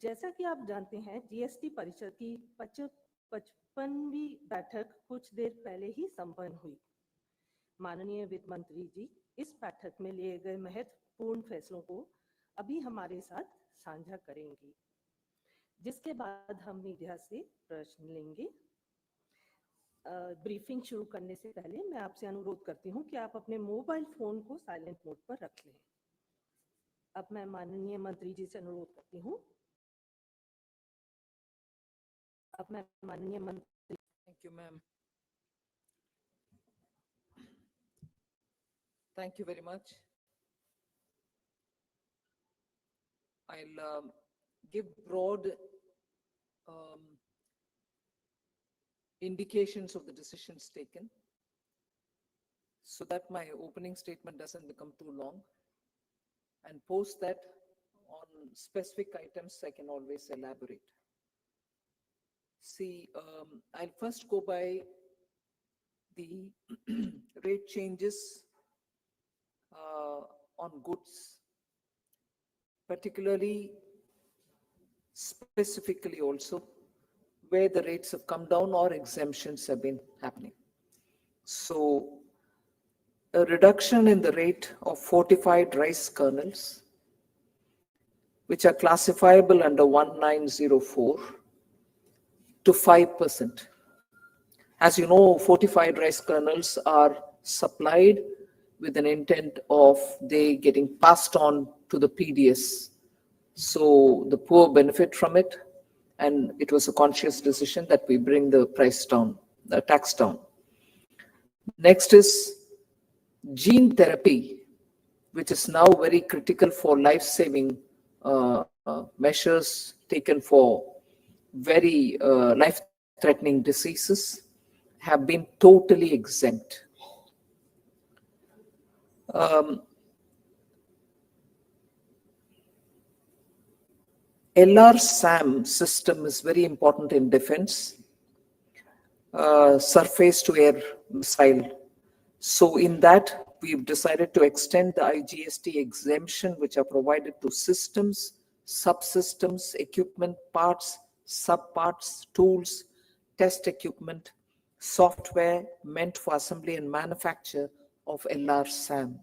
जैसा कि आप जानते हैं, जीएसटी परिषद की 55वीं बैठक कुछ देर पहले ही संपन्न हुई। माननीय वित्त मंत्री जी इस बैठक में लिए गए महत्वपूर्ण फैसलों को अभी हमारे साथ साझा करेंगी, जिसके बाद हम मीडिया से प्रश्न लेंगे। ब्रीफिंग शुरू करने से पहले मैं आपसे अनुरोध करती हूँ कि आप अपने मोबाइल फोन को साइलेंट मोड पर रख लें। अब मैं माननीय मंत्री जी से अनुरोध करती हूँ। अब मैं माननीय मंत्री। Thank you, ma'am. Thank you very much. I'll give broad indications of the decisions taken so that my opening statement doesn't become too long, and post that on specific items I can always elaborate. See, I'll first go by the rate changes on goods, particularly specifically also where the rates have come down or exemptions have been happening. So a reduction in the rate of fortified rice kernels, which are classifiable under 1904, to 5%. As you know, fortified rice kernels are supplied with an intent of they getting passed on to the PDS. So the poor benefit from it, and it was a conscious decision that we bring the price down, the tax down. Next is gene therapy, which is now very critical for life-saving measures taken for very life-threatening diseases, have been totally exempt. LR-SAM system is very important in defense, surface-to-air missile. So in that, we've decided to extend the IGST exemption, which are provided to systems, subsystems, equipment, parts, subparts, tools, test equipment, software meant for assembly and manufacture of LR-SAM.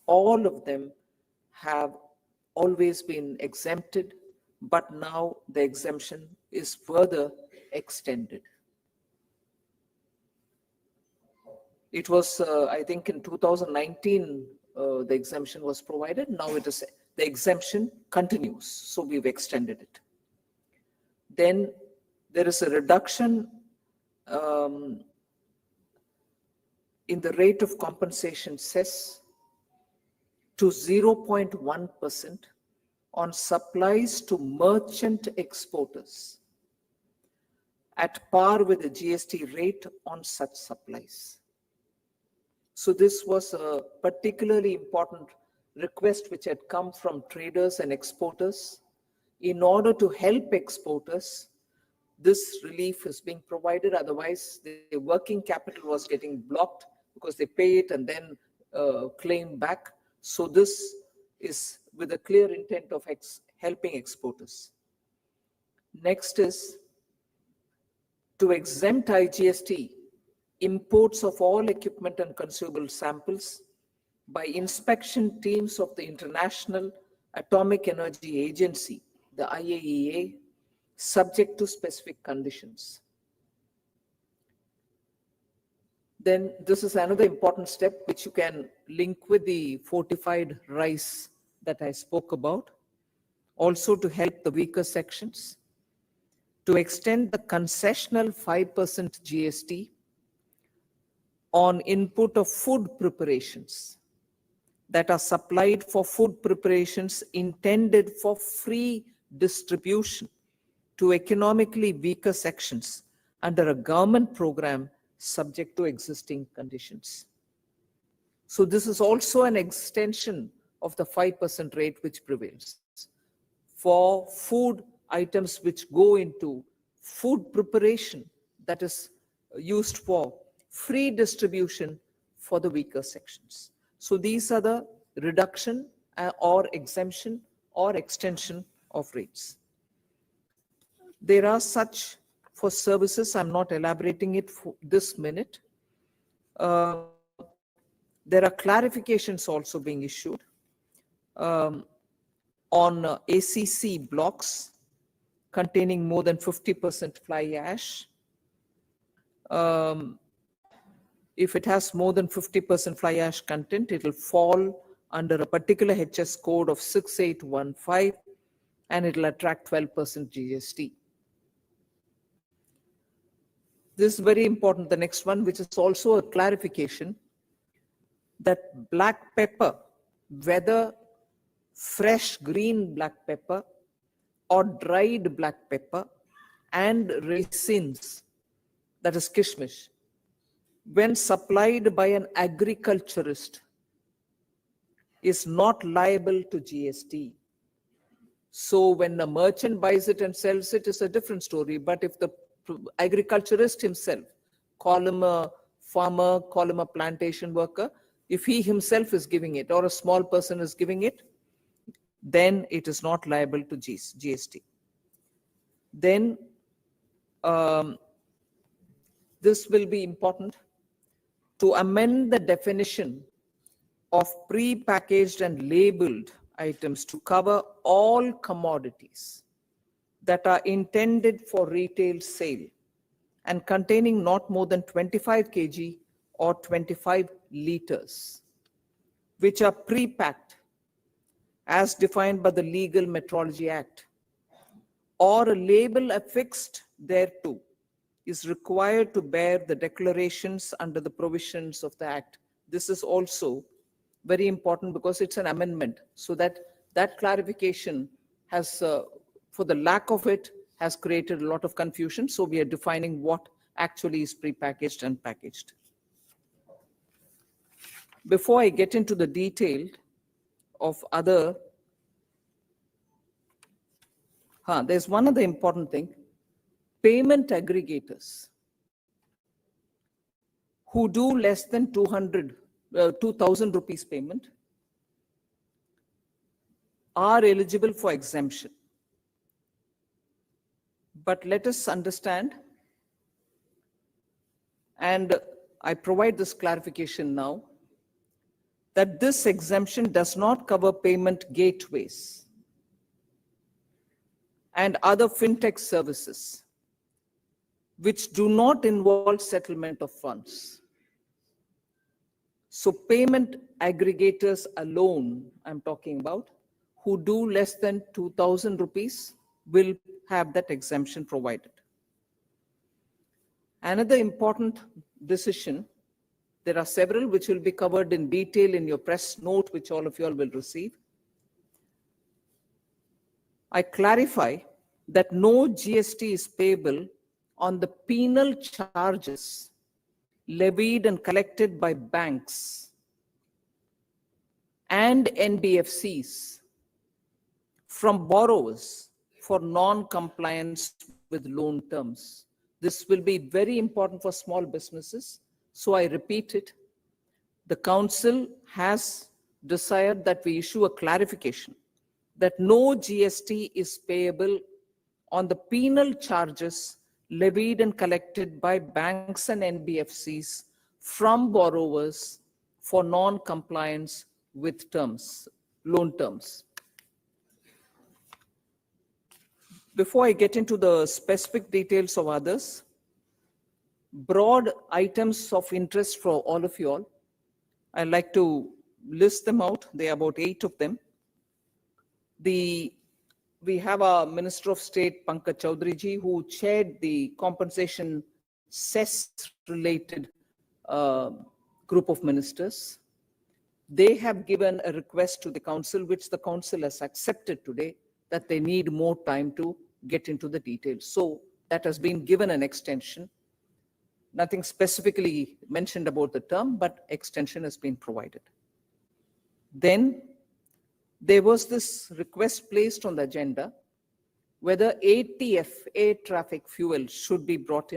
All of them have always been exempted, but now the exemption is further extended. It was, I think in 2019, the exemption was provided. Now it is, the exemption continues. So we've extended it. Then there is a reduction in the rate of compensation cess to 0.1% on supplies to merchant exporters at par with the GST rate on such supplies. So this was a particularly important request which had come from traders and exporters. In order to help exporters, this relief is being provided. Otherwise, the working capital was getting blocked because they pay it and then claim back. So this is with a clear intent of helping exporters. Next is to exempt IGST imports of all equipment and consumable samples by inspection teams of the International Atomic Energy Agency, the IAEA, subject to specific conditions. Then this is another important step which you can link with the fortified rice that I spoke about, also to help the weaker sections, to extend the concessional 5% GST on input of food preparations that are supplied for food preparations intended for free distribution to economically weaker sections under a government program subject to existing conditions. So this is also an extension of the 5% rate which prevails for food items which go into food preparation that is used for free distribution for the weaker sections. So these are the reduction or exemption or extension of rates. There are such for services. I'm not elaborating it for this minute. There are clarifications also being issued on ACC blocks containing more than 50% fly ash. If it has more than 50% fly ash content, it will fall under a particular HS code of 6815 and it will attract 12% GST. This is very important, the next one, which is also a clarification that black pepper, whether fresh green black pepper or dried black pepper and raisins, that is kishmish, when supplied by an agriculturist, is not liable to GST. So when a merchant buys it and sells it, it's a different story. But if the agriculturist himself, call him a farmer, call him a plantation worker, if he himself is giving it or a small person is giving it, then it is not liable to GST. Then this will be important to amend the definition of pre-packaged and labeled items to cover all commodities that are intended for retail sale and containing not more than 25 kg or 25 liters, which are pre-packed as defined by the Legal Metrology Act, or a label affixed thereto is required to bear the declarations under the provisions of the Act. This is also very important because it's an amendment, so that clarification has, for the lack of it, has created a lot of confusion. So we are defining what actually is prepackaged and packaged. Before I get into the detail of other, there's one other important thing. Payment aggregators who do less than 2,000 rupees payment are eligible for exemption. But let us understand, and I provide this clarification now, that this exemption does not cover payment gateways and other fintech services which do not involve settlement of funds. So payment aggregators alone, I'm talking about, who do less than 2,000 rupees will have that exemption provided. Another important decision, there are several which will be covered in detail in your press note, which all of you all will receive. I clarify that no GST is payable on the penal charges levied and collected by banks and NBFCs from borrowers for non-compliance with loan terms. This will be very important for small businesses. So I repeat it. The council has desired that we issue a clarification that no GST is payable on the penal charges levied and collected by banks and NBFCs from borrowers for non-compliance with terms, loan terms. Before I get into the specific details of others, broad items of interest for all of you all, I'd like to list them out. There are about 8 of them. We have our Minister of State, Pankaj Chaudhary ji, who chaired the compensation cess-related group of ministers. They have given a request to the council, which the council has accepted today, that they need more time to get into the details. So that has been given an extension. Nothing specifically mentioned about the term, but extension has been provided. Then there was this request placed on the agenda whether ATF, air traffic fuel, should be brought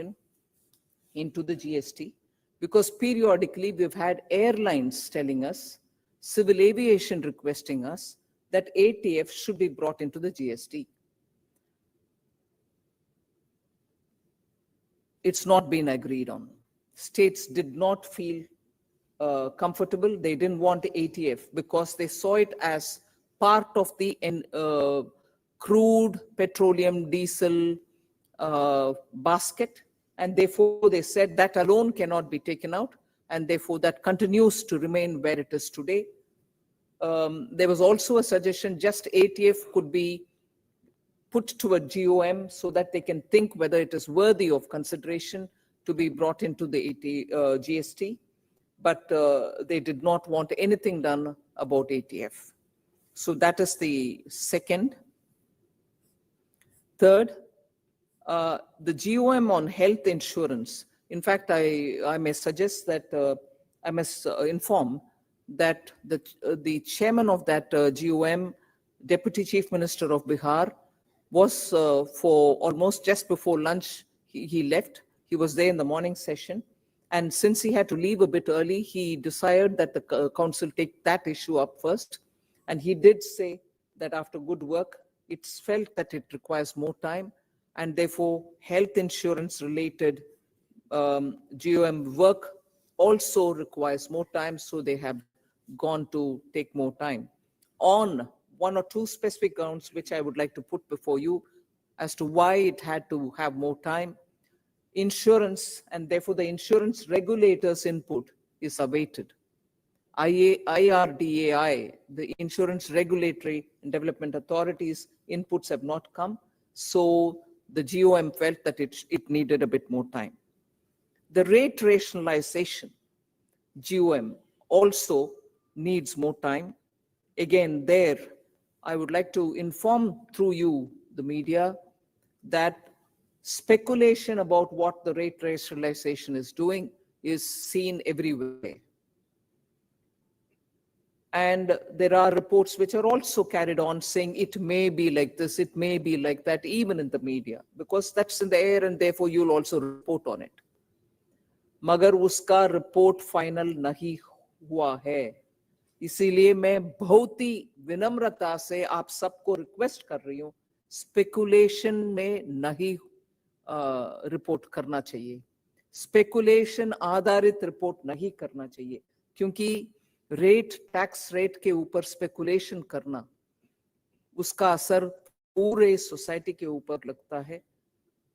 into the GST, because periodically we've had airlines telling us, civil aviation requesting us that ATF should be brought into the GST. it's not been agreed on. States did not feel comfortable. They didn't want ATF because they saw it as part of the crude petroleum diesel basket, and therefore they said that alone cannot be taken out, and therefore that continues to remain where it is today. There was also a suggestion just ATF could be put to a GOM so that they can think whether it is worthy of consideration to be brought into the GST, but they did not want anything done about ATF. So that is the second. Third, the GOM on health insurance. In fact, I may suggest that I must inform that the chairman of that GOM, Deputy Chief Minister of Bihar, was for almost just before lunch, he left. He was there in the morning session. And since he had to leave a bit early, he decided that the council take that issue up first. And he did say that after good work, it's felt that it requires more time, and therefore health insurance related GOM work also requires more time, so they have gone to take more time. On one or two specific grounds, which I would like to put before you as to why it had to have more time, insurance, and therefore the insurance regulators' input is awaited. IRDAI, the Insurance Regulatory and Development Authorities' inputs have not come, so the GOM felt that it needed a bit more time. The rate rationalization, GOM, also needs more time. Again, there, I would like to inform through you, the media, that speculation about what the rate rationalization is doing is seen everywhere. And there are reports which are also carried on saying it may be like this, it may be like that, even in the media, because that's in the air and therefore you'll also report on it. मगर उसका report final नहीं हुआ है, इसीलिए मैं बहुत ही विनम्रता से आप सबको रिक्वेस्ट कर रही हूं, स्पेकुलेशन में नहीं रिपोर्ट करना चाहिए, स्पेकुलेशन आधारित रिपोर्ट नहीं करना चाहिए, क्योंकि रेट, टैक्स रेट के ऊपर स्पेकुलेशन करना, उसका असर पूरे सोसाइटी के ऊपर लगता है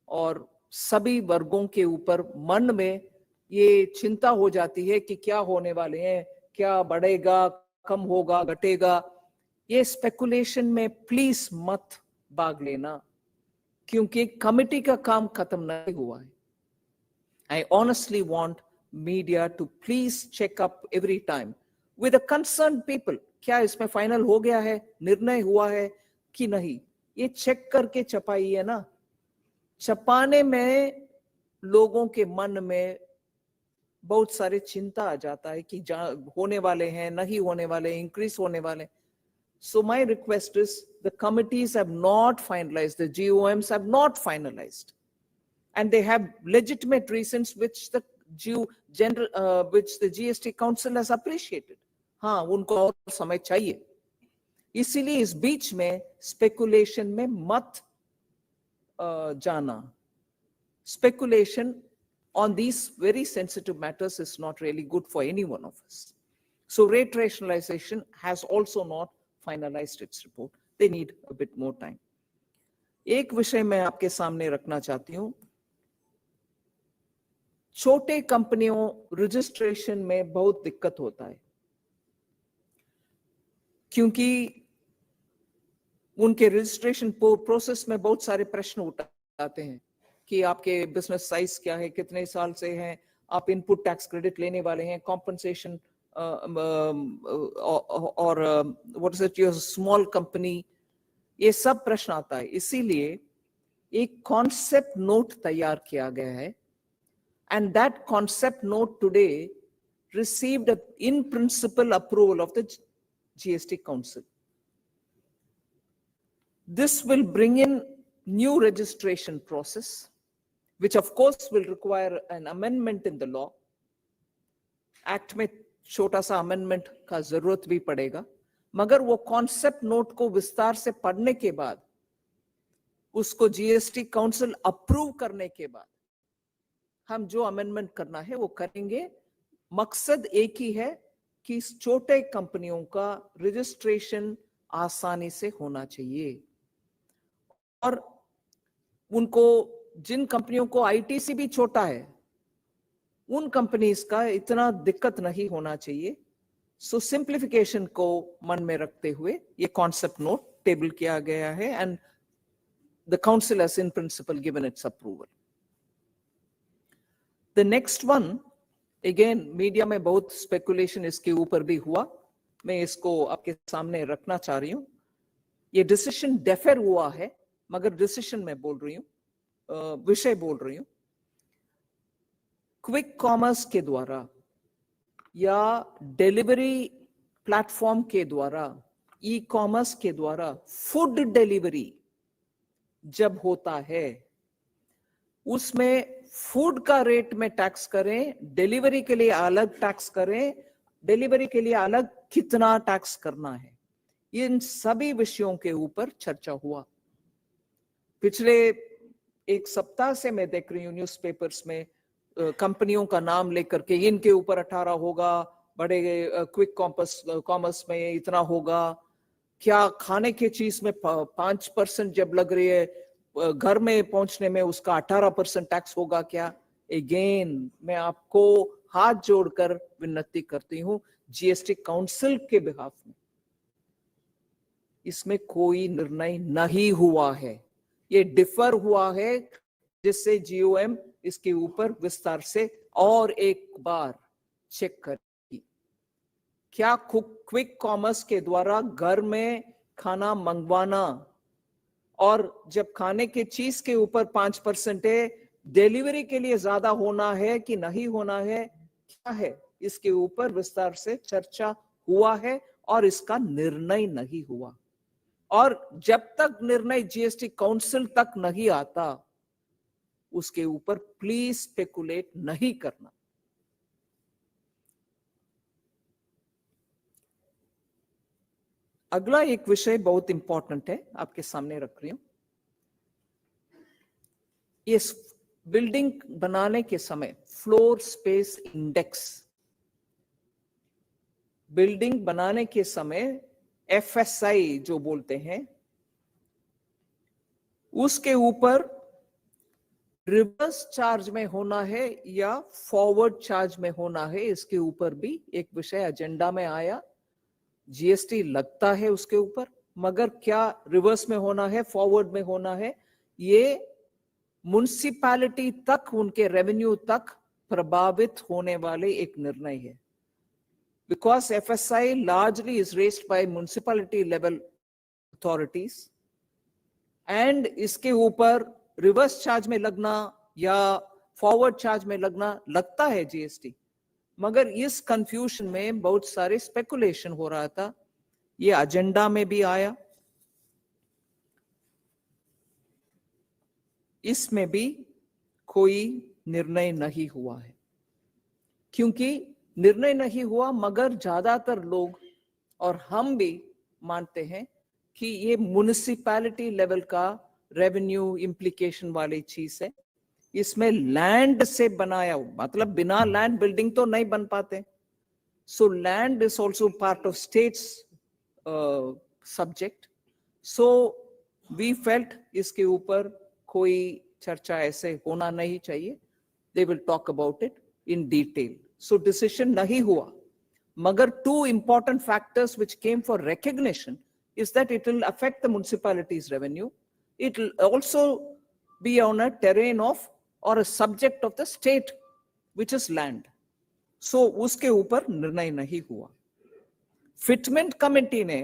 और सभी वर्गों के ऊपर मन में ये चिंता हो जाती है कि क्या होने वाले हैं, क्या बढ़ेगा, कम होगा, घटेगा. ये स्पेकुलेशन में प्लीज मत भाग लेना, क्योंकि कमेटी का काम खत्म नहीं हुआ है. I honestly want media to please check up every time with the concerned people. क्या इसमें फाइनल हो गया है, निर्णय हुआ है कि नहीं, ये चेक करके छपाइए ना. छपाने में लोगों के मन में बहुत सारे चिंता आ जाता है कि होने वाले हैं, नहीं होने वाले, इंक्रीज होने वाले. So my request is the committees have not finalized, the GOMs have not finalized, and they have legitimate reasons which the which the GST Council has appreciated. हाँ, उनको और समय चाहिए. इसीलिए इस बीच में स्पेकुलेशन में मत जाना. Speculation on these very sensitive matters is not really good for any one of us. So rate rationalization has also not finalized its report. They need a bit more time. एक विषय मैं आपके सामने रखना चाहती हूं. छोटे कंपनियों रजिस्ट्रेशन में बहुत दिक्कत होता है, क्योंकि उनके रजिस्ट्रेशन प्रोसेस में बहुत सारे प्रश्न उठाते हैं कि आपके बिजनेस साइज क्या है, कितने साल से हैं, आप इनपुट टैक्स क्रेडिट लेने वाले हैं, कॉम्पनसेशन और what is it, your small company, ये सब प्रश्न आता है. इसीलिए एक कॉन्सेप्ट नोट तैयार किया गया है, and that concept note today received an in principle approval of the GST Council. This will bring in new registration process, which of course will require an amendment in the law. Act में छोटा सा amendment का जरूरत भी पड़ेगा, मगर वो concept note को विस्तार से पढ़ने के बाद, उसको GST Council approve करने के बाद, हम जो अमेंडमेंट करना है वो करेंगे। मकसद एक ही है कि इस छोटे कंपनियों का रजिस्ट्रेशन आसानी से होना चाहिए और उनको, जिन कंपनियों को आईटीसी भी छोटा है, उन कंपनीज का इतना दिक्कत नहीं होना चाहिए। सो सिंप्लीफिकेशन को मन में रखते हुए ये कॉन्सेप्ट नोट टेबल किया गया है and the council has in principle given it's approval. The next one, again media में बहुत स्पेकुलेशन इसके ऊपर भी हुआ, मैं इसको आपके सामने रखना चाह रही हूं। ये डिसीजन डेफर हुआ है, मगर डिसीजन में बोल रही हूं, विषय बोल रही हूं। क्विक कॉमर्स के द्वारा या डिलीवरी प्लेटफॉर्म के द्वारा, ई कॉमर्स के द्वारा फूड डिलीवरी जब होता है, उसमें फूड का रेट में टैक्स करें, डिलीवरी के लिए अलग टैक्स करें, डिलीवरी के लिए अलग कितना टैक्स करना है, इन सभी विषयों के ऊपर चर्चा हुआ। पिछले एक सप्ताह से मैं देख रही हूँ न्यूज़पेपर्स में कंपनियों का नाम लेकर के, इनके ऊपर 18 होगा, बड़े क्विक कॉमर्स में इतना होगा, क्या खाने की चीज में 5% जब लग रही है, घर में पहुंचने में उसका 18% टैक्स होगा क्या? अगेन मैं आपको हाथ जोड़कर विनती करती हूँ, जीएसटी काउंसिल के बिहाफ में इसमें कोई निर्णय नहीं हुआ है, ये डिफर हुआ है, जिससे जीओएम इसके ऊपर विस्तार से और एक बार चेक करेगी। क्या क्विक कॉमर्स के द्वारा घर में खाना मंगवाना और जब खाने की चीज के ऊपर 5% है, डिलीवरी के लिए ज्यादा होना है कि नहीं होना है, क्या है, इसके ऊपर विस्तार से चर्चा हुआ है और इसका निर्णय नहीं हुआ। और जब तक निर्णय जीएसटी काउंसिल तक नहीं आता, उसके ऊपर प्लीज स्पेकुलेट नहीं करना। अगला एक विषय बहुत इंपॉर्टेंट है, आपके सामने रख रही हूं। इस बिल्डिंग बनाने के समय फ्लोर स्पेस इंडेक्स, बिल्डिंग बनाने के समय एफएसआई जो बोलते हैं, उसके ऊपर रिवर्स चार्ज में होना है या फॉरवर्ड चार्ज में होना है, इसके ऊपर भी एक विषय एजेंडा में आया। जीएसटी लगता है उसके ऊपर, मगर क्या रिवर्स में होना है, फॉरवर्ड में होना है, ये म्युनिसिपैलिटी तक, उनके रेवेन्यू तक प्रभावित होने वाले एक निर्णय है। Because FSI largely is raised bye municipality level authorities and इसके ऊपर रिवर्स चार्ज में लगना या फॉरवर्ड चार्ज में लगना लगता है जीएसटी, मगर इस कंफ्यूजन में बहुत सारे स्पेकुलेशन हो रहा था, ये एजेंडा में भी आया, इसमें भी कोई निर्णय नहीं हुआ है। क्योंकि निर्णय नहीं हुआ, मगर ज्यादातर लोग और हम भी मानते हैं कि ये म्युनिसिपैलिटी लेवल का रेवेन्यू इंप्लीकेशन वाली चीज है, इसमें लैंड से बनाया, मतलब बिना लैंड बिल्डिंग तो नहीं बन पाते। So land is also part of states subject. So we felt इसके ऊपर कोई चर्चा ऐसे होना नहीं चाहिए, they will talk about it in detail. So decision नहीं हुआ, मगर two important factors which came for recognition is that it will affect the municipality's revenue. It will also be on a terrain of or a subject of the state, which is land. So उसके ऊपर निर्णय नहीं हुआ। Fitment committee ने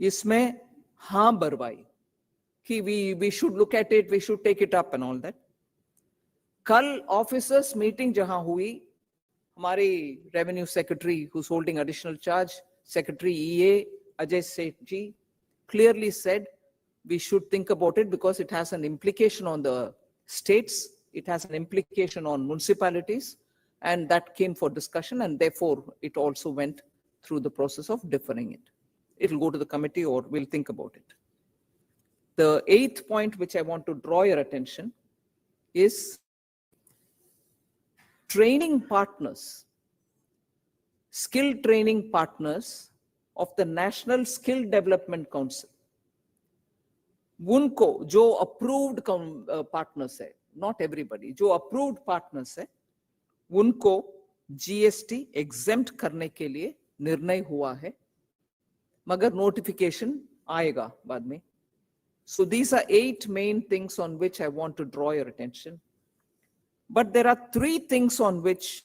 इसमें हाँ बरवाई कि we should look at it, we should take it up and all that. कल ऑफिसर्स मीटिंग जहां हुई, हमारी revenue secretary who's holding additional charge, Secretary EA Ajay Seth ji, clearly said we should think about it because it has an implication on the states, it has an implication on municipalities, and that came for discussion, and therefore it also went through the process of deferring it. It will go to the committee or we'll think about it. The eighth point which I want to draw your attention is training partners, skill training partners of the National Skill Development Council, उनको जो approved partners है, not everybody, जो approved partners है, उनको GST exempt करने के लिए निर्णय हुआ है, मगर नोटिफिकेशन आएगा बाद में. So these are 8 main things on which I want to draw your attention. But there are 3 things on which,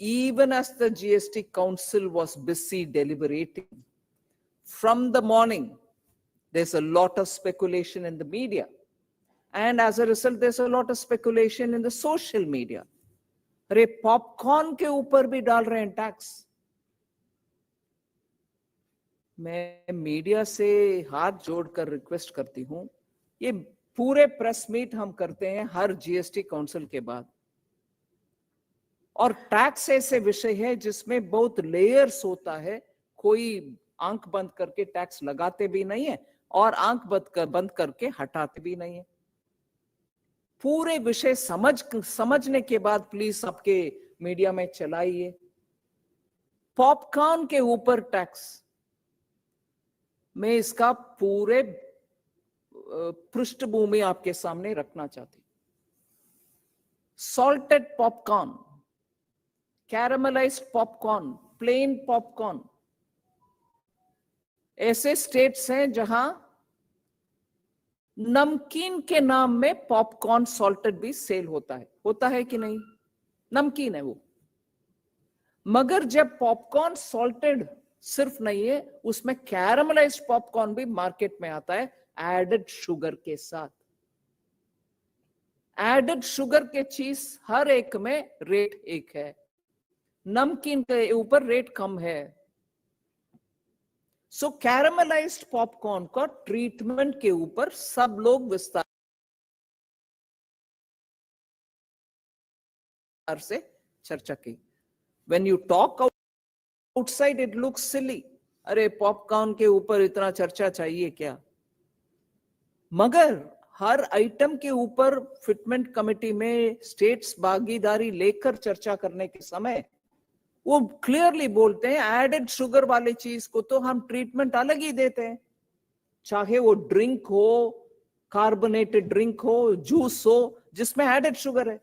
even as the GST Council was busy deliberating, from the morning, there's a lot of speculation in the media. And as a result, there's a lot of speculation in the social media. अरे popcorn के ऊपर भी डाल रहे हैं tax. मैं media से हाथ जोड़कर रिक्वेस्ट करती हूं, ये पूरे प्रेस मीट हम करते हैं हर जीएसटी काउंसिल के बाद, और टैक्स ऐसे विषय है जिसमें बहुत लेयर्स होता है. कोई आंख बंद करके टैक्स लगाते भी नहीं है और आंख बंद करके हटाते भी नहीं है. पूरे विषय समझने के बाद प्लीज आपके मीडिया में चलाइए. पॉपकॉर्न के ऊपर टैक्स, मैं इसका पूरे पृष्ठभूमि आपके सामने रखना चाहती. Salted popcorn, caramelised popcorn, plain popcorn, ऐसे स्टेट्स हैं जहां नमकीन के नाम में पॉपकॉर्न सॉल्टेड भी सेल होता है कि नहीं? नमकीन है वो, मगर जब पॉपकॉर्न सॉल्टेड सिर्फ नहीं है, उसमें कैरामलाइज्ड पॉपकॉर्न भी मार्केट में आता है एडेड शुगर के साथ. एडेड शुगर के चीज हर एक में रेट एक है, नमकीन के ऊपर रेट कम है. सो कैरामलाइज्ड पॉपकॉर्न का ट्रीटमेंट के ऊपर सब लोग विस्तार से चर्चा की. When you talk outside, it looks silly. अरे पॉपकॉर्न के ऊपर इतना चर्चा चाहिए क्या? मगर हर आइटम के ऊपर फिटमेंट कमेटी में स्टेट्स भागीदारी लेकर चर्चा करने के समय वो क्लियरली बोलते हैं एडेड शुगर वाले चीज को तो हम ट्रीटमेंट अलग ही देते हैं, चाहे वो ड्रिंक हो, कार्बोनेटेड ड्रिंक हो, जूस हो, जिसमें एडेड शुगर है.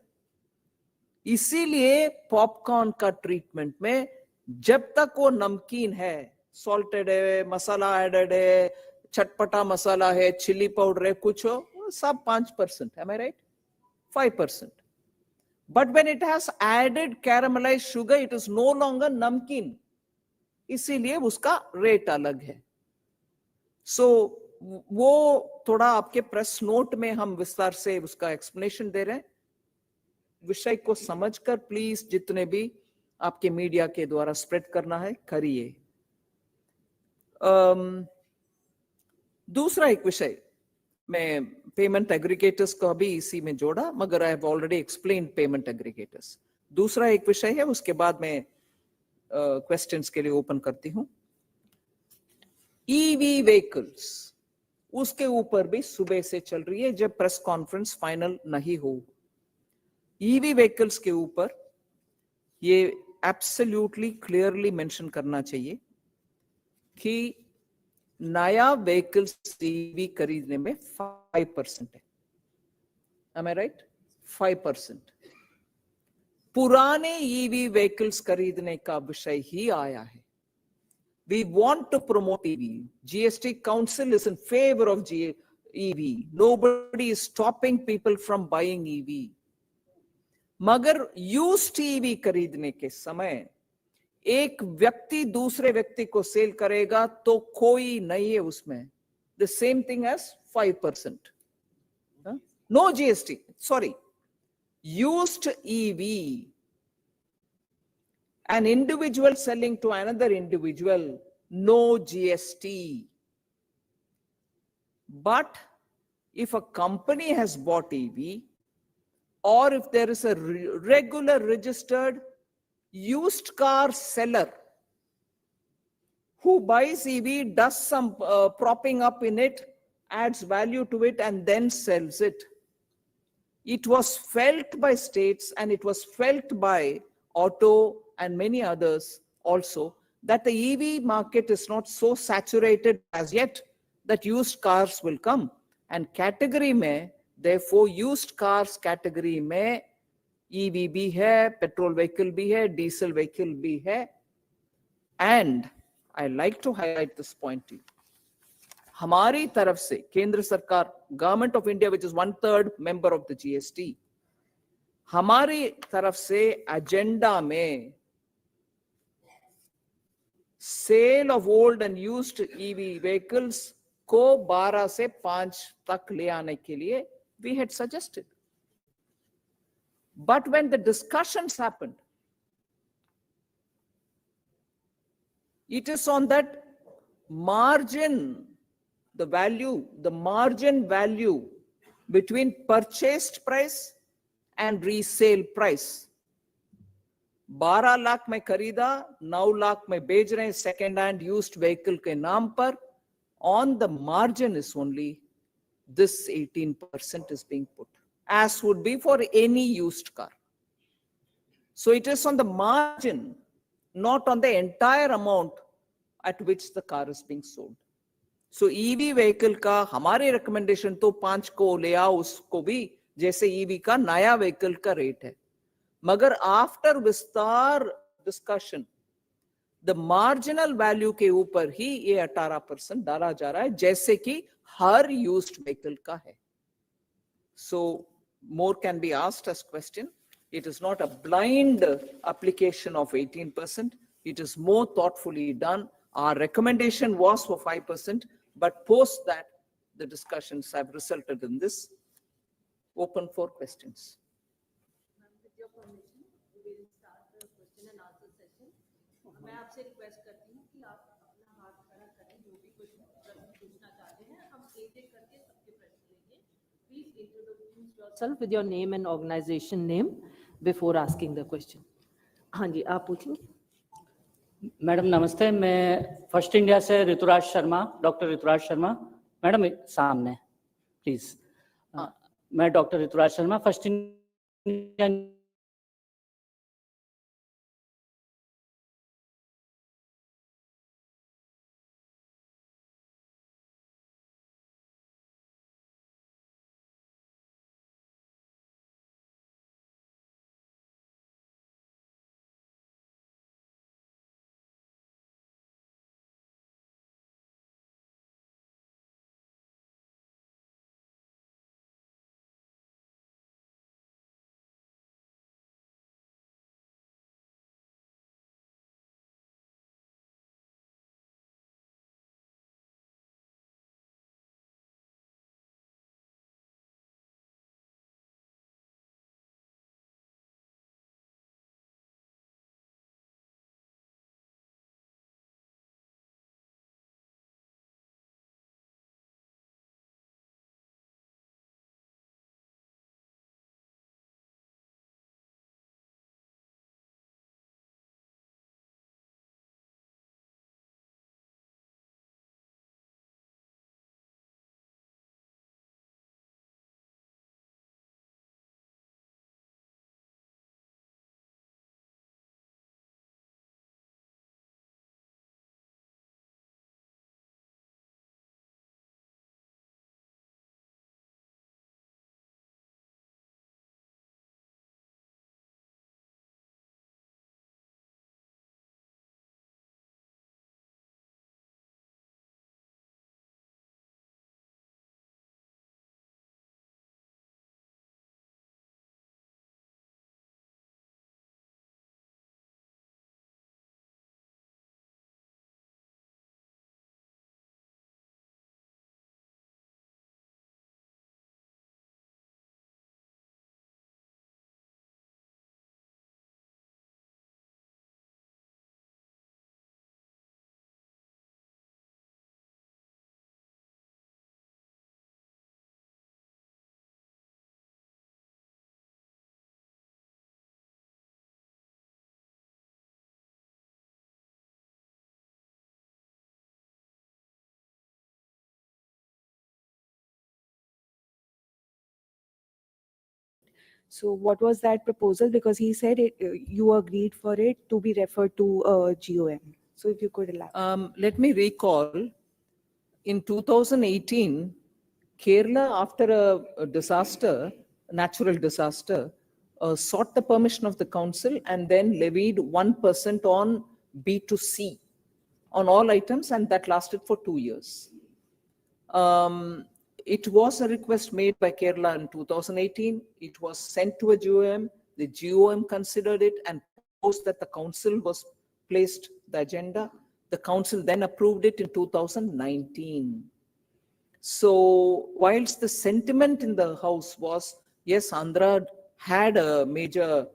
इसीलिए पॉपकॉर्न का ट्रीटमेंट में जब तक वो नमकीन है, सॉल्टेड है, मसाला एडेड है, चटपटा मसाला है, चिली पाउडर है, कुछ हो, सब 5%, am I right? 5%. But when it has added caramelized sugar, it is no longer namkeen. इसीलिए उसका रेट अलग है. So वो थोड़ा आपके प्रेस नोट में हम विस्तार से उसका एक्सप्लेनेशन दे रहे हैं. विषय को समझकर प्लीज जितने भी आपके मीडिया के द्वारा स्प्रेड करना है करिए. दूसरा एक विषय, मैं पेमेंट एग्रीगेटर्स को अभी इसी में जोड़ा, मगर I have already explained payment aggregators. दूसरा एक विषय है, उसके बाद मैं क्वेश्चंस के लिए ओपन करती हूं. ईवी व्हीकल्स, उसके ऊपर भी सुबह से चल रही है जब प्रेस कॉन्फ्रेंस फाइनल नहीं हो. ईवी व्हीकल्स के ऊपर ये एब्सोल्युटली क्लियरली मेंशन करना चाहिए कि नया व्हीकल्स ईवी खरीदने में 5% है. Am I right? 5%. पुराने ईवी व्हीकल्स खरीदने का विषय ही आया है. We want to promote EV. GST Council is in favor of EV. Nobody is stopping people from buying EV. मगर यूज्ड ईवी खरीदने के समय एक व्यक्ति दूसरे व्यक्ति को सेल करेगा तो कोई नहीं है उसमें. The same thing as 5%. No GST. Sorry. Used EV. An individual selling to another individual, no GST. But if a company has bought EV, or if there is a regular registered used car seller who buys EV, does some propping up in it, adds value to it and then sells it, it was felt by states and it was felt by auto and many others also that the EV market is not so saturated as yet that used cars will come. And category mein, therefore used cars category mein EV bhi hai, petrol vehicle bhi hai, diesel vehicle bhi hai. And I like to highlight this point to you. हमारी तरफ से केंद्र सरकार, government of India which is 1/3 member of the GST, हमारी तरफ से agenda में sale of old and used EV vehicles को 12 से 5 तक ले आने के लिए we had suggested. But when the discussions happened, it is on that margin, the margin value between purchased price and resale price. 12 lakh में खरीदा, 9 लाख में बेच रहे हैं सेकेंड हैंड यूज्ड व्हीकल के नाम पर. On the margin is only this 18% is being put, as would be for any used car. So it is on the margin, not on the entire amount at which the car is being sold. So EV vehicle का हमारे recommendation तो 5 को ले आओ, उसको भी जैसे EV का नया vehicle का rate है. मगर आफ्टर विस्तार डिस्कशन द मार्जिनल वैल्यू के ऊपर ही ये 18% डाला जा रहा है, जैसे कि हर यूज्ड व्हीकल का है. So more can be asked as question. It is not a blind application of 18%. It is more thoughtfully done. Our recommendation was for 5%, but post that the discussions have resulted in this. Open for questions. मैं आपसे request करती हूँ कि आप अपना हाथ खड़ा करें, जो भी कुछ प्रश्न पूछना चाहते हैं. हम एक एक करके सबके प्रश्न लेंगे. Please introduce yourself with your name and organisation name before asking the question. हाँ जी, आप पूछेंगे. मैडम नमस्ते, मैं फर्स्ट इंडिया से ऋतुराज शर्मा, डॉक्टर ऋतुराज शर्मा. मैडम सामने प्लीज. मैं doctor Rituraj Sharma, first India So what was that proposal? Because he said you agreed for it to be referred to GOM. So if you could elaborate. Let me recall, in 2018, Kerala, after a disaster, a natural disaster, sought the permission of the council and then levied 1% on B2C on all items, and that lasted for 2 years. It was a request made by Kerala in 2018. It was sent to a GOM. The GOM considered it and proposed that the council was placed the agenda. The council then approved it in 2019. So whilst the sentiment in the house was, yes, Andhra had a major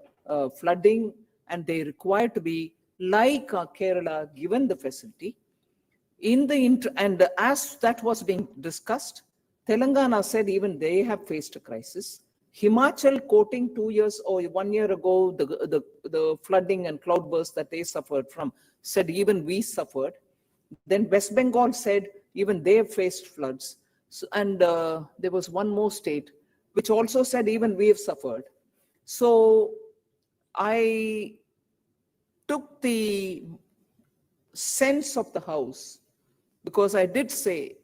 flooding and they required to be like Kerala given the facility, and as that was being discussed, Telangana said even they have faced a crisis. Himachal, quoting 2 years or 1 year ago, the flooding and cloudburst that they suffered from, said even we suffered. Then West Bengal said even they have faced floods. So, and there was one more state which also said even we have suffered. So I took the sense of the house, because I did say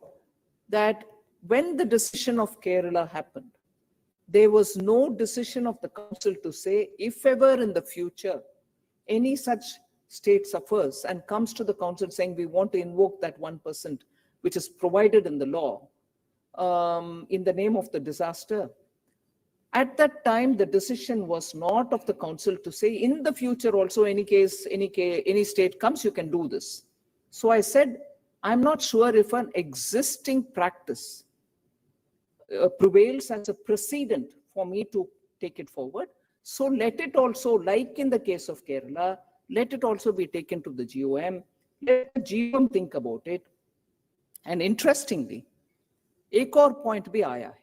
that when the decision of Kerala happened, there was no decision of the council to say if ever in the future any such state suffers and comes to the council saying we want to invoke that 1% which is provided in the law in the name of the disaster. At that time, the decision was not of the council to say in the future also any state comes, you can do this. So I said, I'm not sure if an existing practice prevails as a precedent for me to take it forward. So let it also, like in the case of Kerala, let it also be taken to the GOM. Let the GOM think about it. And interestingly, एक और point भी आया है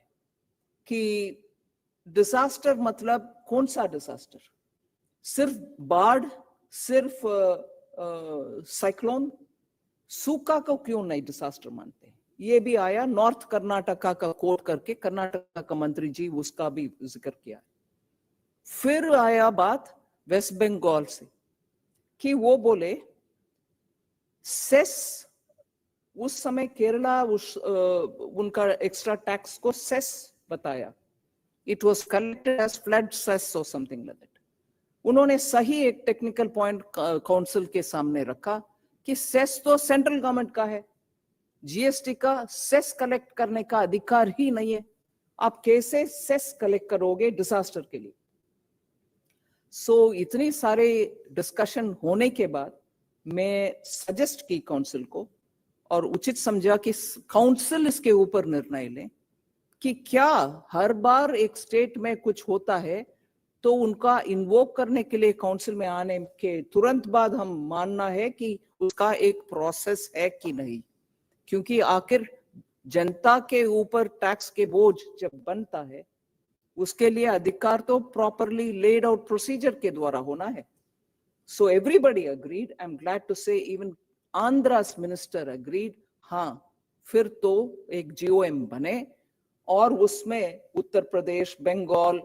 कि disaster मतलब कौन सा disaster? सिर्फ बाढ़, सिर्फ साइक्लोन, सूखा को क्यों नहीं डिजास्टर मानते? ये भी आया, नॉर्थ कर्नाटका का कोट करके कर्नाटका का मंत्री जी उसका भी जिक्र किया. फिर आया बात वेस्ट बंगाल से कि वो बोले सेस, उस समय केरला उनका एक्स्ट्रा टैक्स को सेस बताया. It was collected as flood cess or something like that. उन्होंने सही एक टेक्निकल पॉइंट काउंसिल के सामने रखा कि सेस तो सेंट्रल गवर्नमेंट का है, जीएसटी का सेस कलेक्ट करने का अधिकार ही नहीं है. आप कैसे सेस कलेक्ट करोगे डिजास्टर के लिए? सो इतनी सारे डिस्कशन होने के बाद मैं सजेस्ट की काउंसिल को और उचित समझा कि काउंसिल इसके ऊपर निर्णय लें कि क्या हर बार एक स्टेट में कुछ होता है तो उनका इन्वोक करने के लिए काउंसिल में आने के तुरंत बाद हम मानना है कि उसका एक प्रोसेस है कि नहीं, क्योंकि आखिर जनता के ऊपर टैक्स के बोझ जब बनता है उसके लिए अधिकार तो प्रॉपरली लेड आउट प्रोसीजर के द्वारा होना है. So everybody agreed. I am glad to say even Andhra's minister agreed. हाँ, फिर तो एक GOM बने और उसमें उत्तर प्रदेश, बंगाल,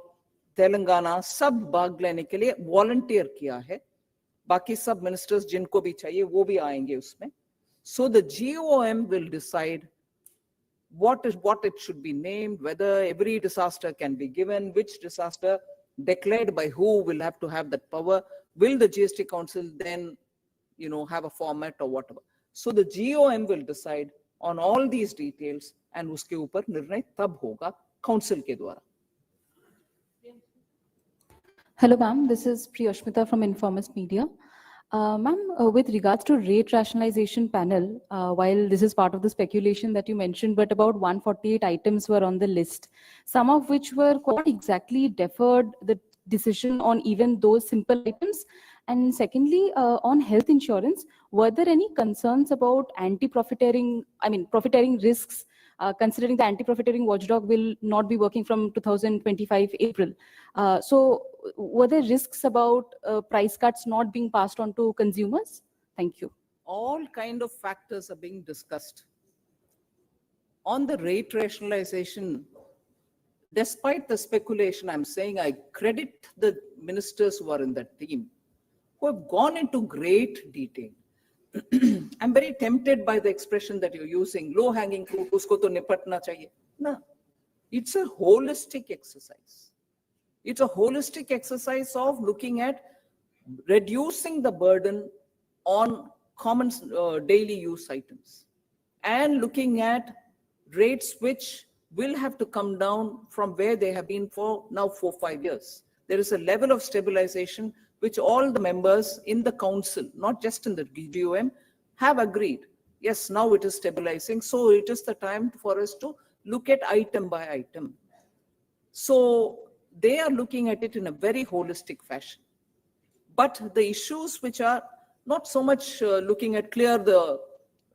तेलंगाना सब भाग लेने के लिए वॉलंटियर किया है. बाकी सब मिनिस्टर्स जिनको भी चाहिए वो भी आएंगे उसमें. So the GOM will decide what it should be named, whether every disaster can be given, which disaster declared by who will have to have that power. Will the GST council then, have a format or whatever? So the GOM will decide on all these details and उसके ऊपर निर्णय तब होगा council के द्वारा. Hello, ma'am. This is Priyashmita from Informist Media. Ma'am, with regards to rate rationalization panel, while this is part of the speculation that you mentioned, but about 148 items were on the list, some of which were quite exactly deferred the decision on even those simple items. And secondly, on health insurance, were there any concerns about profiteering risks, considering the anti-profiteering watchdog will not be working from 2025 April? So were there risks about price cuts not being passed on to consumers? Thank you. All kind of factors are being discussed. On the rate rationalization, despite the speculation, I'm saying I credit the ministers who are in that team, who have gone into great detail. I'm very tempted by the expression that you're using, low-hanging fruit, usko to nipatna chahiye. No, it's a holistic exercise. It's a holistic exercise of looking at reducing the burden on common daily use items and looking at rates which will have to come down from where they have been for now 4-5 years. There is a level of stabilization which all the members in the council, not just in the GOM, have agreed. Yes, now it is stabilizing. So it is the time for us to look at item by item. So they are looking at it in a very holistic fashion. But the issues which are not so much looking at clear the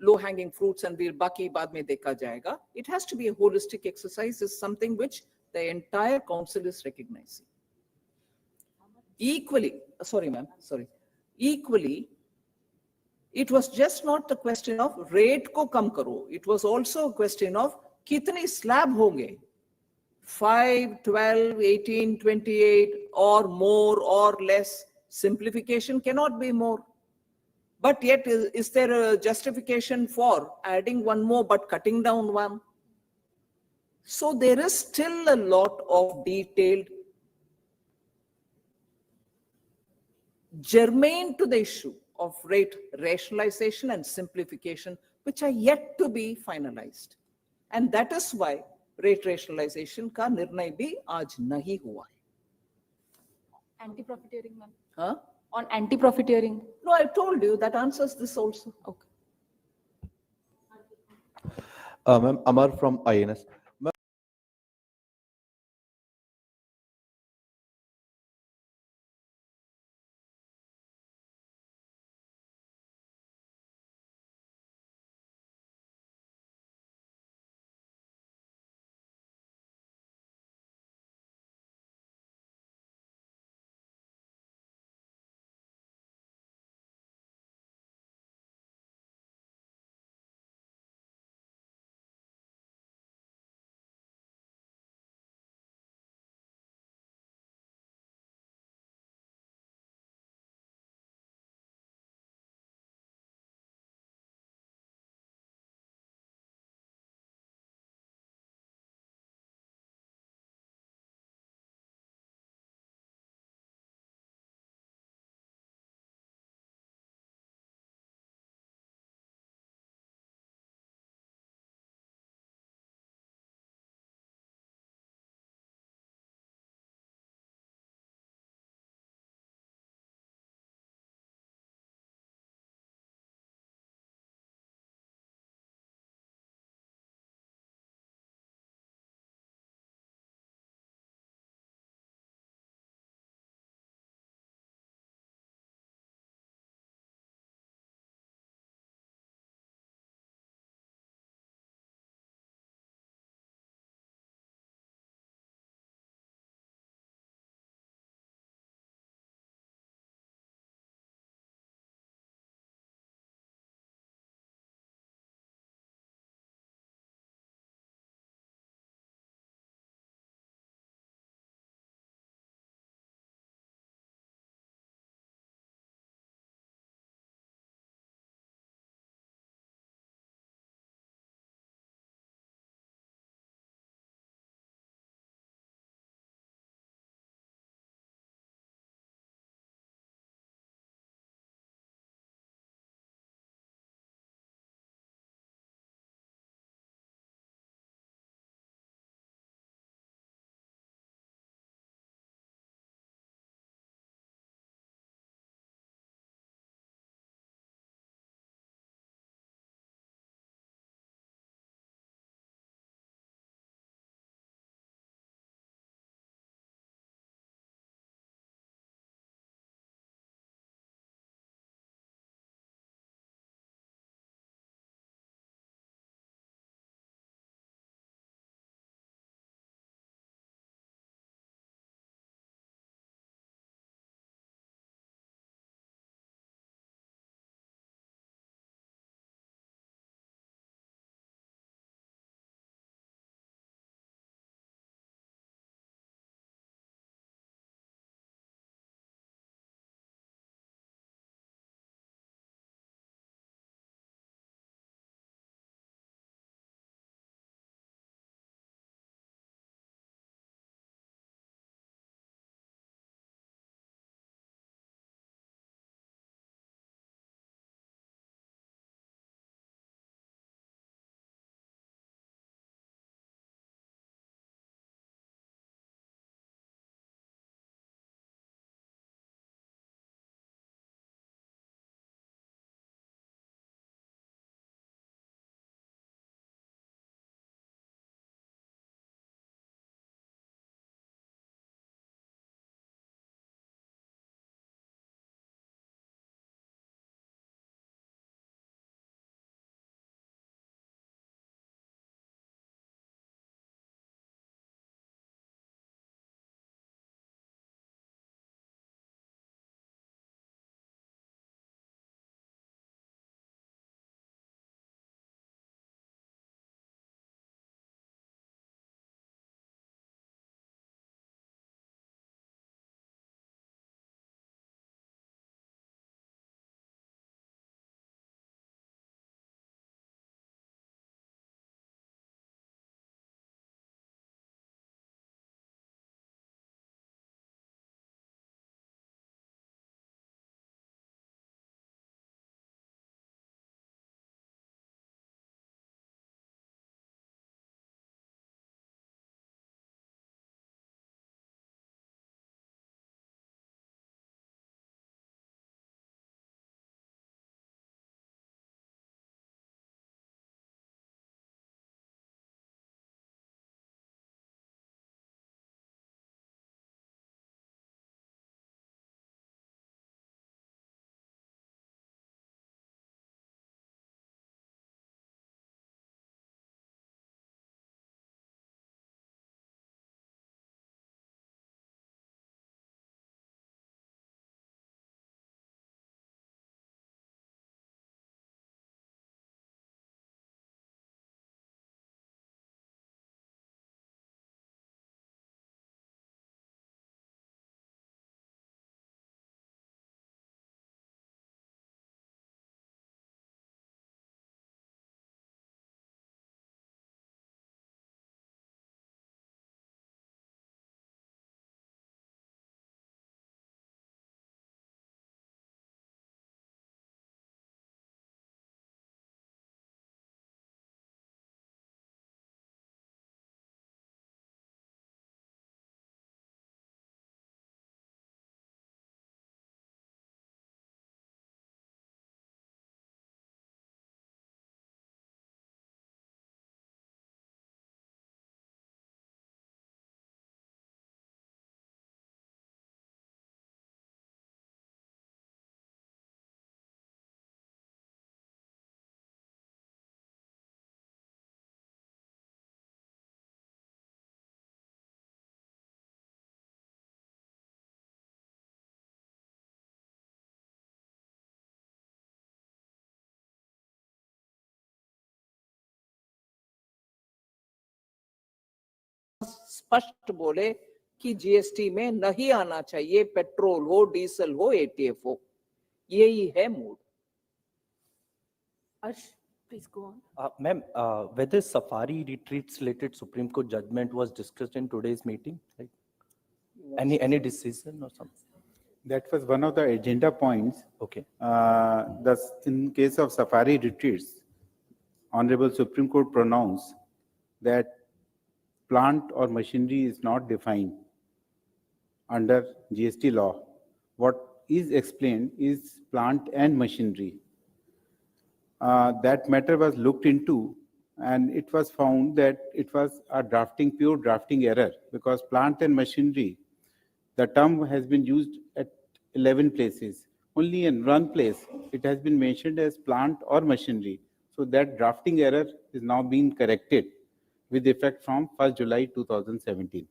low-hanging fruits and we'll baki baad mein dekha jayega. It has to be a holistic exercise, is something which the entire council is recognizing. Equally, equally, it was just not the question of rate ko kam karo. It was also a question of kitni slab honge. 5, 12, 18, 28 or more or less. Simplification cannot be more. But yet, is there a justification for adding one more but cutting down one? So there is still a lot of detailed germane to the issue of rate rationalization and simplification, which are yet to be finalized. And that is why rate rationalization का निर्णय भी आज नहीं हुआ है. Anti-profiteering, ma'am. Huh? On anti-profiteering. No, I told you that answers this also. Okay. Ma'am, Amar from INS. स्पष्ट बोले कि जीएसटी में नहीं आना चाहिए, पेट्रोल हो, डीजल हो, एटीएफ हो। यही है mood. Arsh, please go on. Ma'am, whether safari retreats related Supreme Court judgment was discussed in today's meeting? Like any decision or something? That was one of the agenda points. Okay. Thus, in case of safari retreats, Honorable Supreme Court pronounced that plant or machinery is not defined under GST law. What is explained is plant and machinery. That matter was looked into, and it was found that it was a pure drafting error, because plant and machinery, the term has been used at 11 places. Only in one place it has been mentioned as plant or machinery. So that drafting error is now being corrected with effect from 1st July 2017.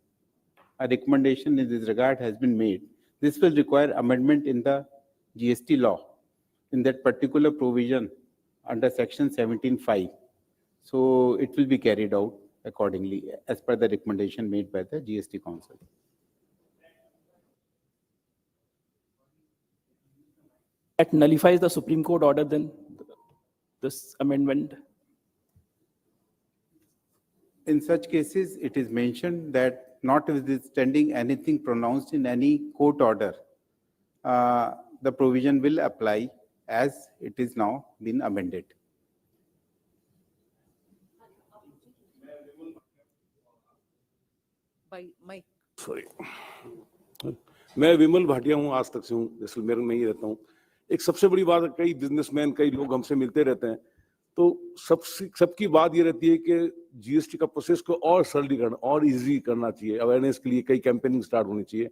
A recommendation in this regard has been made. This will require amendment in the GST law in that particular provision under section 17(5). So it will be carried out accordingly as per the recommendation made by the GST Council. That nullifies the Supreme Court order, then, this amendment? In such cases, it is mentioned that notwithstanding anything pronounced in any court order, the provision will apply as it is now been amended. By Mike. Sorry, मैं विमल भाटिया हूँ, आज तक से हूँ, जैसलमेर में ही रहता हूँ। एक सबसे बड़ी बात है, कई बिजनेसमैन, कई लोग हमसे मिलते रहते हैं, तो सबकी बात ये रहती है कि जीएसटी का प्रोसेस को और सरलीकरण और इजी करना चाहिए। अवेयरनेस के लिए कई कैंपेनिंग स्टार्ट होनी चाहिए,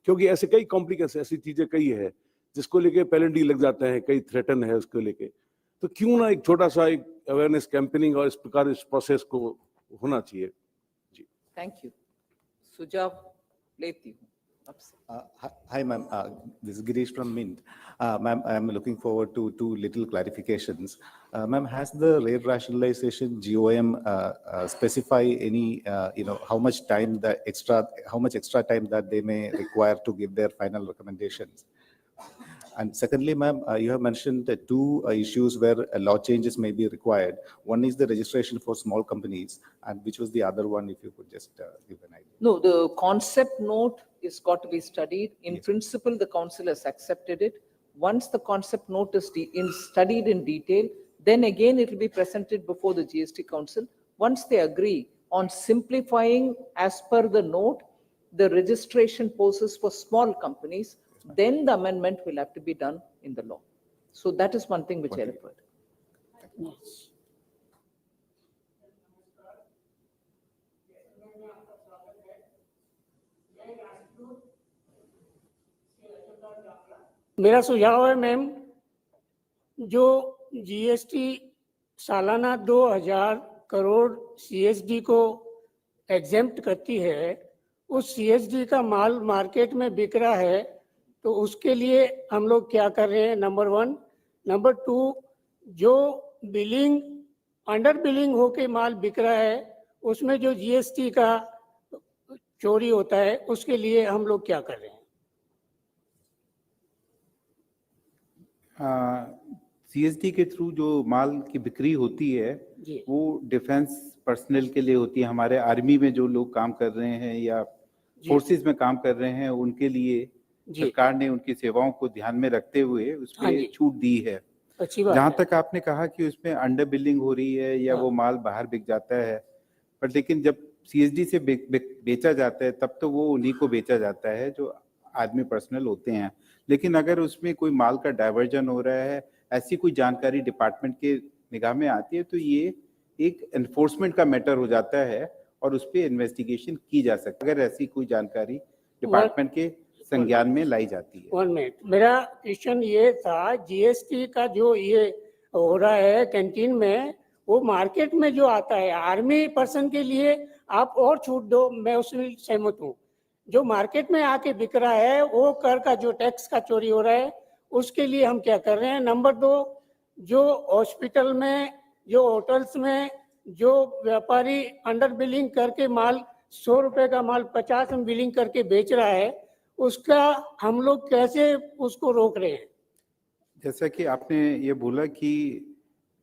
क्योंकि ऐसे कई कॉम्प्लिकेशन, ऐसी चीजें कई है जिसको लेके पेनल्टी लग जाते हैं, कई थ्रेटन है उसको लेके। तो क्यों ना एक छोटा सा एक अवेयरनेस कैंपेनिंग और इस प्रकार इस प्रोसेस को होना चाहिए। जी, थैंक यू। सुझाव लेती हूँ आपसे। Hi, ma'am. This is Girish from Mint. Ma'am, I am looking forward to two little clarifications. Ma'am, has the rate rationalization GOM specify any, how much extra time that they may require to give their final recommendations? And secondly, ma'am, you have mentioned the two issues where law changes may be required. One is the registration for small companies, and which was the other one, if you could just give an idea. No, the concept note is got to be studied. In Yes. principle, the council has accepted it. Once the concept note is studied in detail, then again it will be presented before the GST council. Once they agree on simplifying as per the note, the registration process for small companies, then the amendment will have to be done in the law. So that is one thing which I referred. मेरा सुझाव है ma'am, जो GST सालाना 2000 crore CSD को exempt करती है, उस CSD का माल मार्केट में बिक रहा है, तो उसके लिए हम लोग क्या कर रहे हैं, नंबर 1। नंबर 2, जो बिलिंग अंडर बिलिंग होके माल बिक रहा है, उसमें जो जीएसटी का चोरी होता है, उसके लिए हम लोग क्या कर रहे हैं। सीएसडी के थ्रू जो माल की बिक्री होती है वो डिफेंस पर्सनल के लिए होती है। हमारे आर्मी में जो लोग काम कर रहे हैं या फोर्सेस में काम कर रहे हैं, उनके लिए सरकार ने उनकी सेवाओं को ध्यान में रखते हुए उसमें छूट दी है। जहां तक आपने कहा कि उसमें अंडर बिलिंग हो रही है या वो माल बाहर बिक जाता है, पर लेकिन जब सीएसडी से बेचा जाता है तब तो वो उन्हीं को बेचा जाता है जो आर्मी पर्सनल होते हैं। लेकिन अगर उसमें कोई माल का डाइवर्जन हो रहा है, ऐसी कोई जानकारी डिपार्टमेंट के निगाह में आती है, तो ये एक एनफोर्समेंट का मैटर हो जाता है और उस पर इन्वेस्टिगेशन की जा सकती है अगर ऐसी कोई जानकारी डिपार्टमेंट के संज्ञान में लाई जाती है। 1 मिनट, मेरा क्वेश्चन ये था, जीएसटी का जो ये हो रहा है कैंटीन में, वो मार्केट में जो आता है, आर्मी पर्सन के लिए आप और छूट दो, मैं उसमें सहमत हूँ। जो मार्केट में आके बिक रहा है, वो कर का जो टैक्स का चोरी हो रहा है, उसके लिए हम क्या कर रहे हैं। नंबर 2, जो हॉस्पिटल में, जो होटल्स में, जो व्यापारी अंडर बिलिंग करके माल 100 रुपए का माल 50 में बिलिंग करके बेच रहा है, उसका हम लोग कैसे उसको रोक रहे हैं? जैसा कि आपने ये बोला कि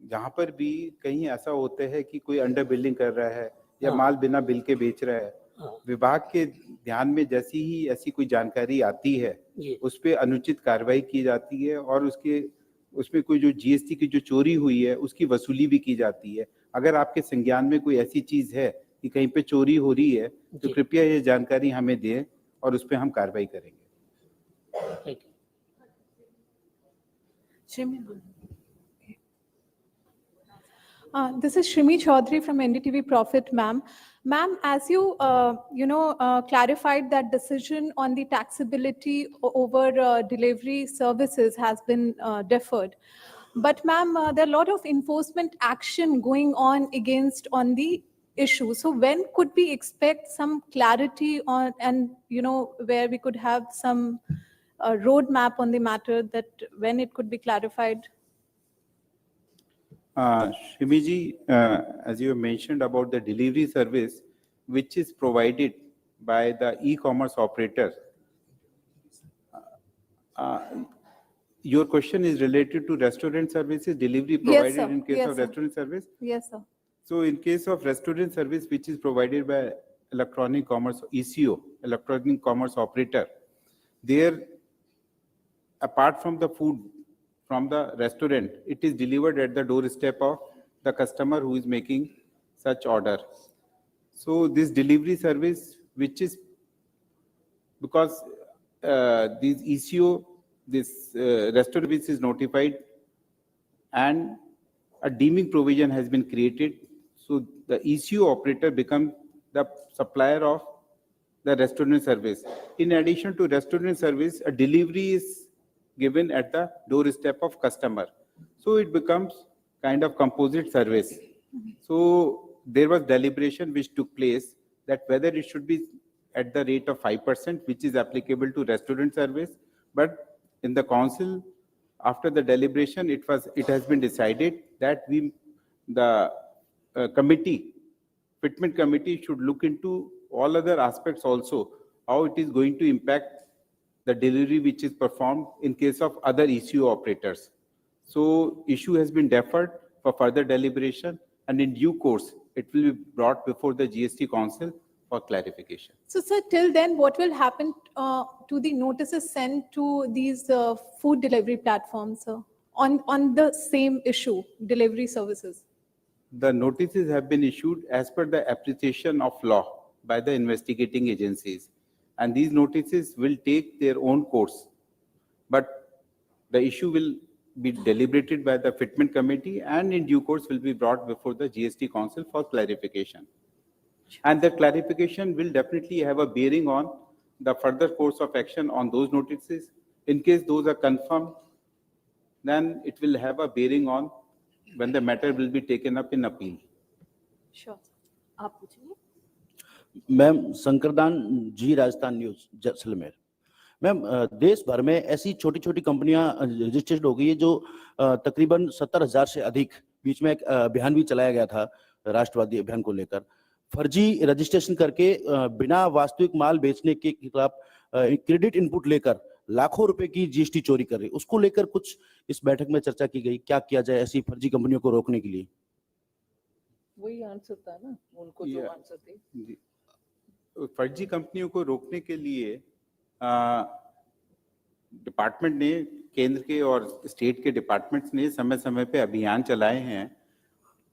जहाँ पर भी कहीं ऐसा होता है कि कोई अंडर बिलिंग कर रहा है या हाँ। माल बिना बिल के बेच रहा है, हाँ। विभाग के ध्यान में जैसी ही ऐसी कोई जानकारी आती है जी। उस पे अनुचित कार्रवाई की जाती है और उसमें कोई जो जीएसटी की जो चोरी हुई है उसकी वसूली भी की जाती है। अगर आपके संज्ञान में कोई ऐसी चीज है कि कहीं पे चोरी हो रही है तो जी। कृपया ये जानकारी हमें दें और उस पे हम कार्रवाई करेंगे। ठीक है। This is Shrimi Chaudhary from NDTV Profit, ma'am. Ma'am, as you clarified that decision on the taxability over delivery services has been deferred. But ma'am, there are a lot of enforcement action going on on the issue. So when could we expect some clarity on, and where we could have some roadmap on the matter, that when it could be clarified? Shimi ji, as you mentioned about the delivery service, which is provided by the e-commerce operator, your question is related to restaurant services, delivery provided sir. in case Yes, of sir. restaurant service? Yes, sir. So in case of restaurant service, which is provided by electronic commerce, ECO, electronic commerce operator, there, apart from the food from the restaurant, it is delivered at the doorstep of the customer who is making such order. So this delivery service, which is because this ECO, this restaurant service is notified and a deeming provision has been created. So the ECO operator becomes the supplier of the restaurant service. In addition to restaurant service, a delivery is given at the doorstep of customer. So it becomes kind of composite service. So there was deliberation which took place that whether it should be at the rate of 5%, which is applicable to restaurant service, but in the council, after the deliberation, it has been decided that the fitment committee should look into all other aspects also, how it is going to impact the delivery which is performed in case of other ECO operators. So issue has been deferred for further deliberation, and in due course, it will be brought before the GST Council for clarification. So, sir, till then, what will happen to the notices sent to these food delivery platforms, sir, on the same issue, delivery services? The notices have been issued as per the appreciation of law by the investigating agencies, and these notices will take their own course. But the issue will be deliberated by the fitment committee and in due course will be brought before the GST Council for clarification. And the clarification will definitely have a bearing on the further course of action on those notices. In case those are confirmed, then it will have a bearing on when the matter will be taken up in appeal. Sure. आप पूछिए। Ma'am, Shankardan जी, Rajasthan news, Jaisalmer. Ma'am, देश भर में ऐसी छोटी छोटी कंपनियां registered हो गई है जो तकरीबन 70,000 से अधिक, बीच में एक अभियान भी चलाया गया था राष्ट्रवादी अभियान को लेकर, फर्जी रजिस्ट्रेशन करके बिना वास्तविक माल बेचने के खिलाफ क्रेडिट इनपुट लेकर लाखों रुपए की जीएसटी चोरी कर रही, उसको लेकर कुछ इस बैठक में चर्चा की गई, क्या किया जाए ऐसी फर्जी कंपनियों को रोकने के लिए? वही आंसर था ना उनको, जो आंसर थे। फर्जी कंपनियों को रोकने के लिए डिपार्टमेंट ने, केंद्र के और स्टेट के डिपार्टमेंट्स ने समय समय पे अभियान चलाए हैं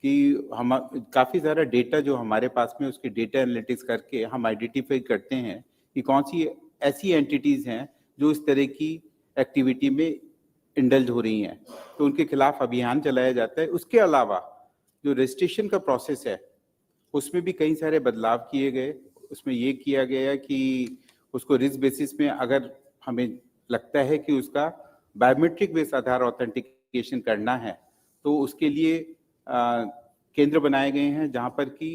कि हम काफ़ी सारा डेटा जो हमारे पास में, उसकी डेटा एनालिटिक्स करके हम आइडेंटिफाई करते हैं कि कौन सी ऐसी एंटिटीज़ हैं जो इस तरह की एक्टिविटी में इंडल्ज हो रही हैं, तो उनके खिलाफ अभियान चलाया जाता है। उसके अलावा जो रजिस्ट्रेशन का प्रोसेस है उसमें भी कई सारे बदलाव किए गए। उसमें ये किया गया कि उसको रिस्क बेसिस में, अगर हमें लगता है कि उसका बायोमेट्रिक बेस आधार ऑथेंटिकेशन करना है, तो उसके लिए केंद्र बनाए गए हैं जहां पर कि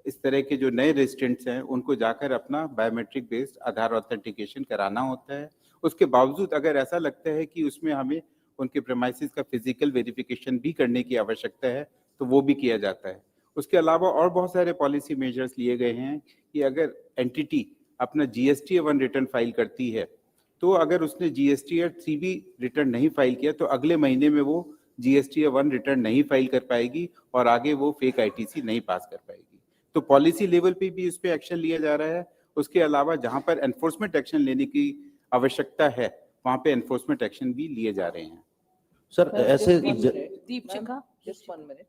इस तरह के जो नए रेजिडेंट्स हैं उनको जाकर अपना बायोमेट्रिक बेस्ड आधार ऑथेंटिकेशन कराना होता है। उसके बावजूद अगर ऐसा लगता है कि उसमें हमें उनके प्रेमाइसिस का फिजिकल वेरिफिकेशन भी करने की आवश्यकता है, तो वो भी किया जाता है। उसके अलावा और बहुत सारे पॉलिसी मेजर्स लिए गए हैं कि अगर एंटिटी अपना GST-1 रिटर्न फाइल करती है, तो अगर उसने GST-3 भी रिटर्न नहीं फाइल किया तो अगले महीने में वो GST-1 रिटर्न नहीं फाइल कर पाएगी और आगे वो फेक ITC नहीं पास कर पाएगी। तो पॉलिसी लेवल पे भी इस पे एक्शन लिया जा रहा है। उसके अलावा जहां पर एनफोर्समेंट एक्शन लेने की आवश्यकता है, वहां पे एनफोर्समेंट एक्शन भी लिए जा रहे हैं। सर ऐसे Deepchika, just 1 minute.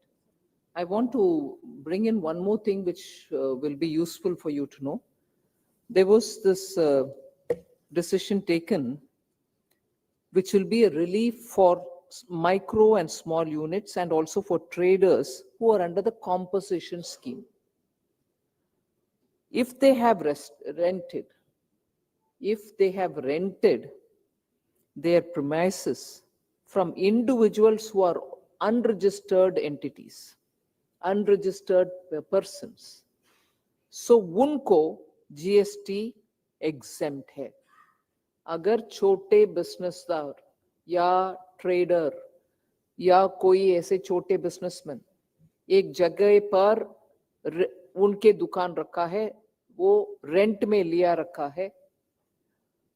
I want to bring in one more thing which will be useful for you to know. There was this decision taken which will be a relief for micro and small units and also for traders who are under the composition scheme. If they have rented their premises from individuals who are unregistered entities, unregistered persons, so उनको GST exempt है। अगर छोटे बिजनेसदार या trader या कोई ऐसे छोटे businessman एक जगह पर उनके दुकान रखा है, वो रेंट में लिया रखा है,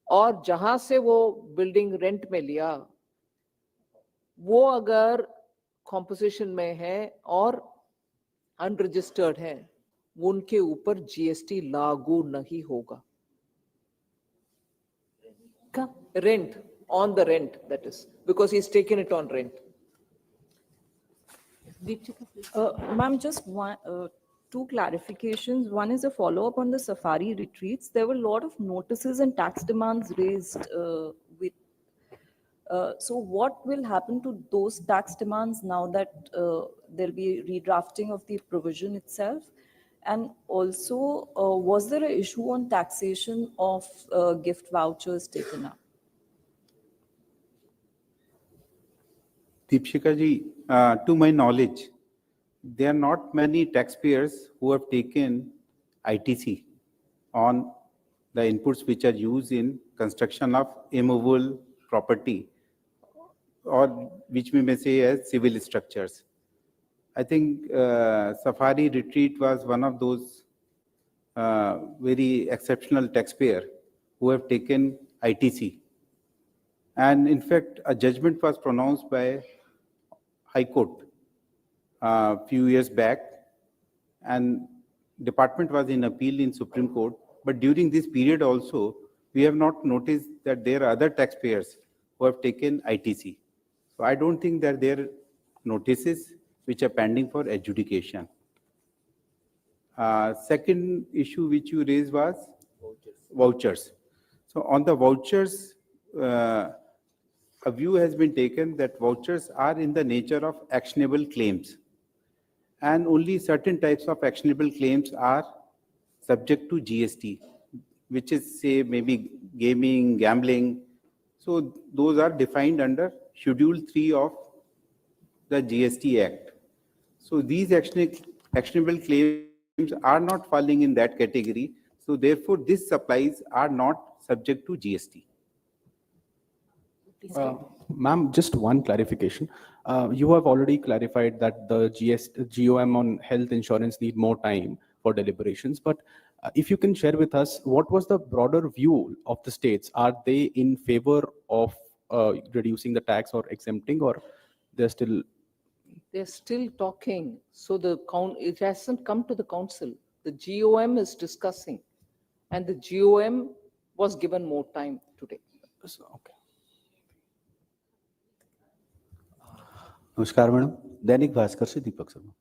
और जहां से वो बिल्डिंग रेंट में लिया, वो अगर कॉम्पोजिशन में है और अनरजिस्टर्ड है, उनके ऊपर GST लागू नहीं होगा। Rent, on the rent, that is, because he's taken it on rent. Ma'am, just two clarifications. One is a follow-up on the safari retreats. There were a lot of notices and tax demands raised so what will happen to those tax demands now that there'll be redrafting of the provision itself? And also, was there an issue on taxation of gift vouchers taken up? Deepshika ji, to my knowledge, there are not many taxpayers who have taken ITC on the inputs which are used in construction of immovable property, or which we may say as civil structures. I think Safari Retreat was one of those very exceptional taxpayers who have taken ITC. And in fact, a judgment was pronounced by High Court a few years back, and department was in appeal in Supreme Court. But during this period also, we have not noticed that there are other taxpayers who have taken ITC. So I don't think that there are notices which are pending for adjudication. Second issue which you raised was vouchers. So on the vouchers, a view has been taken that vouchers are in the nature of actionable claims, and only certain types of actionable claims are subject to GST, which is, say, maybe gaming, gambling. So those are defined under Schedule 3 of the GST Act. So these actionable claims are not falling in that category. So therefore, these supplies are not subject to GST. Ma'am, just one clarification. You have already clarified that the GOM on health insurance need more time for deliberations, but if you can share with us, what was the broader view of the states? Are they in favor of reducing the tax or exempting, or they're still? They're still talking. So it hasn't come to the council. The GOM is discussing, and the GOM was given more time today. Okay. नमस्कार madam, Dainik Bhaskar से Deepak Sharma.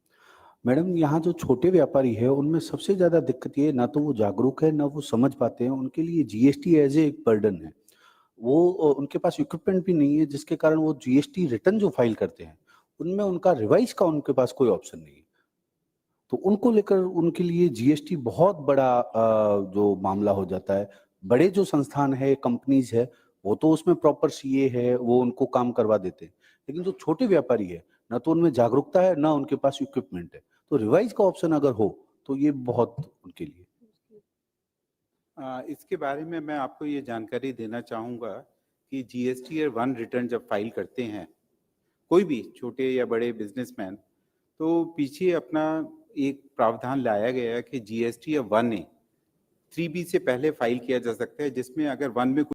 Madam, यहाँ जो छोटे व्यापारी है उनमें सबसे ज्यादा दिक्कत ये, ना तो वो जागरूक है ना वो समझ पाते हैं, उनके लिए GST एज एक बर्डन है। वो उनके पास इक्विपमेंट भी नहीं है, जिसके कारण वो GST रिटर्न जो फाइल करते हैं उनमें उनका रिवाइज का उनके पास कोई ऑप्शन नहीं है। तो उनको लेकर उनके लिए GST बहुत बड़ा जो मामला हो जाता है। बड़े जो संस्थान है, कंपनीज है, वो तो उसमें प्रॉपर CA है, वो उनको काम करवा देते हैं, लेकिन जो छोटे व्यापारी है, ना तो उनमें जागरूकता है ना उनके पास इक्विपमेंट है। तो रिवाइज का ऑप्शन अगर हो तो ये बहुत उनके लिए। इसके बारे में मैं आपको ये जानकारी देना चाहूँगा कि GST-1 रिटर्न जब फाइल करते हैं कोई भी छोटे या बड़े बिजनेसमैन, तो पीछे अपना एक प्रावधान लाया गया है कि जीएसटी या 1A 3B से पहले फाइल किया जा सकता है, जिसमें अगर 1 में